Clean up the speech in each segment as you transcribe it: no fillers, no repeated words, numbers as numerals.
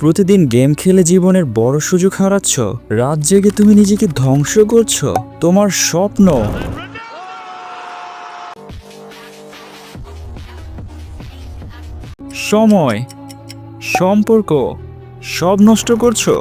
প্রতিদিন গেম খেলে জীবনের বড় সুযোগ হারাচ্ছ। রাত জেগে তুমি নিজেকে ধ্বংস করছো। তোমার স্বপ্ন, সময়, সম্পর্ক সব নষ্ট করছো।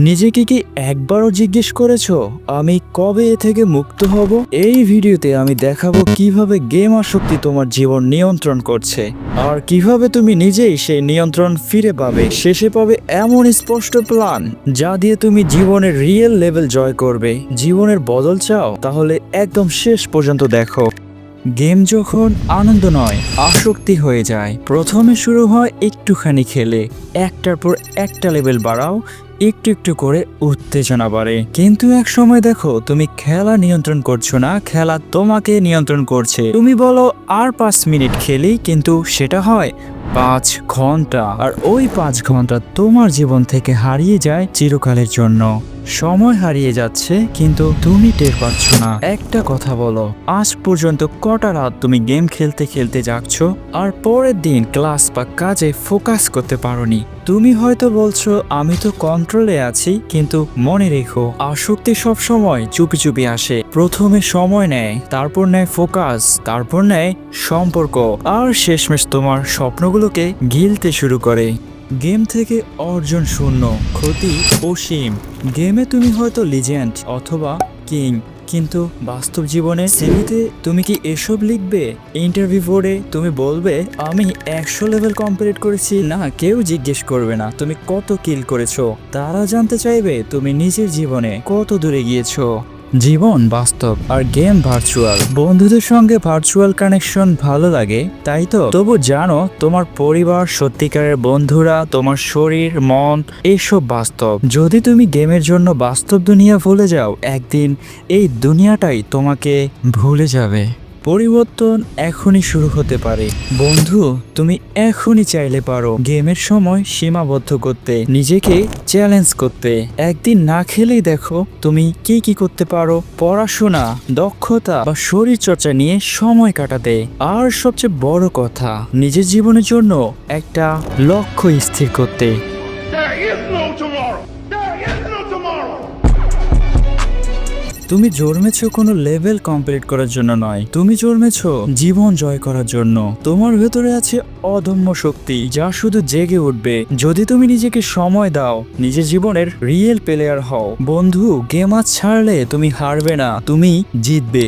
নিজেকে কি একবারও জিজ্ঞেস করেছো আমি কবে এ থেকে মুক্ত হব? এই ভিডিওতে আমি দেখাবো কিভাবে গেম আসক্তি তোমার জীবন নিয়ন্ত্রণ করছে আর কিভাবে তুমি নিজেই সেই নিয়ন্ত্রণ ফিরে পাবে। শেষে পাবে এমন স্পষ্ট প্ল্যান যা দিয়ে তুমি জীবনের রিয়েল লেভেল জয় করবে। জীবনের বদল চাও? তাহলে একদম শেষ পর্যন্ত দেখো। গেম যখন আনন্দ নয় আসক্তি হয়ে যায়, প্রথমে শুরু হয় একটুখানি খেলে, একটার পর একটা লেভেল বাড়াও, একটু একটু করে উত্তেজনা বাড়ে। কিন্তু এক সময় দেখো তুমি খেলা নিয়ন্ত্রণ করছো না, খেলা তোমাকে নিয়ন্ত্রণ করছে। তুমি বলো আর 5 মিনিট খেলি, কিন্তু সেটা হয় 5 ঘন্টা। আর ওই 5 ঘন্টা তোমার জীবন থেকে হারিয়ে যায় চিরকালের জন্য। সময় হারিয়ে যাচ্ছে কিন্তু তুমি টের পাচ্ছ না। একটা কথা বলো, আজ পর্যন্ত কটা রাত তুমি গেম খেলতে খেলতে যাচ্ছো আর পরের দিন ক্লাস বা কাজে ফোকাস করতে পারোনি? তুমি হয়তো বলছো আমি তো কন্ট্রোলে আছি, কিন্তু মনে রেখো আসক্তি সব সময় চুপি চুপি আসে। প্রথমে সময় নেয়, তারপর নেয় ফোকাস, তারপর নেয় সম্পর্ক, আর শেষমেশ তোমার স্বপ্নগুলোকে গিলতে শুরু করে। গেম থেকে অর্জন শূন্য, ক্ষতি অসীম। গেমে তুমি হয়তো লিজেন্ড অথবা কিং, কিন্তু বাস্তব জীবনে সিভিতে তুমি কি এসব লিখবে? ইন্টারভিউ বোর্ডে তুমি বলবে আমি 100 লেভেল কমপ্লিট করেছি? না, কেউ জিজ্ঞেস করবে না তুমি কত কিল করেছো। তারা জানতে চাইবে তুমি নিজের জীবনে কত দূরে গিয়েছো। জীবন বাস্তব আর গেম ভার্চুয়াল। বন্ধুদের সঙ্গে ভার্চুয়াল কানেকশন ভালো লাগে, তাই তো? তবু জানো তোমার পরিবার, সত্যিকারের বন্ধুরা, তোমার শরীর, মন এসব বাস্তব। যদি তুমি গেমের জন্য বাস্তব দুনিয়া ভুলে যাও, একদিন এই দুনিয়াটাই তোমাকে ভুলে যাবে। পরিবর্তন এখনই শুরু হতে পারে বন্ধু। তুমি এখনই চাইলে পারো গেমের সময় সীমাবদ্ধ করতে, নিজেকে চ্যালেঞ্জ করতে। একদিন না খেলেই দেখো তুমি কি কি করতে পারো। পড়াশোনা, দক্ষতা বা শরীর চর্চা নিয়ে সময় কাটাতে। আর সবচেয়ে বড় কথা, নিজের জীবনের জন্য একটা লক্ষ্য স্থির করতে। There is no tomorrow. There is no tomorrow. তুমি জন্মেছো কোনো লেভেল কমপ্লিট করার জন্য নয়, তুমি জন্মেছো জীবন জয় করার জন্য। তোমার ভেতরে আছে অদম্য শক্তি যা শুধু জেগে উঠবে যদি তুমি নিজেকে সময় দাও, নিজের জীবনের রিয়েল প্লেয়ার হও। বন্ধু, গেম আজ ছাড়লে তুমি হারবে না, তুমি জিতবে।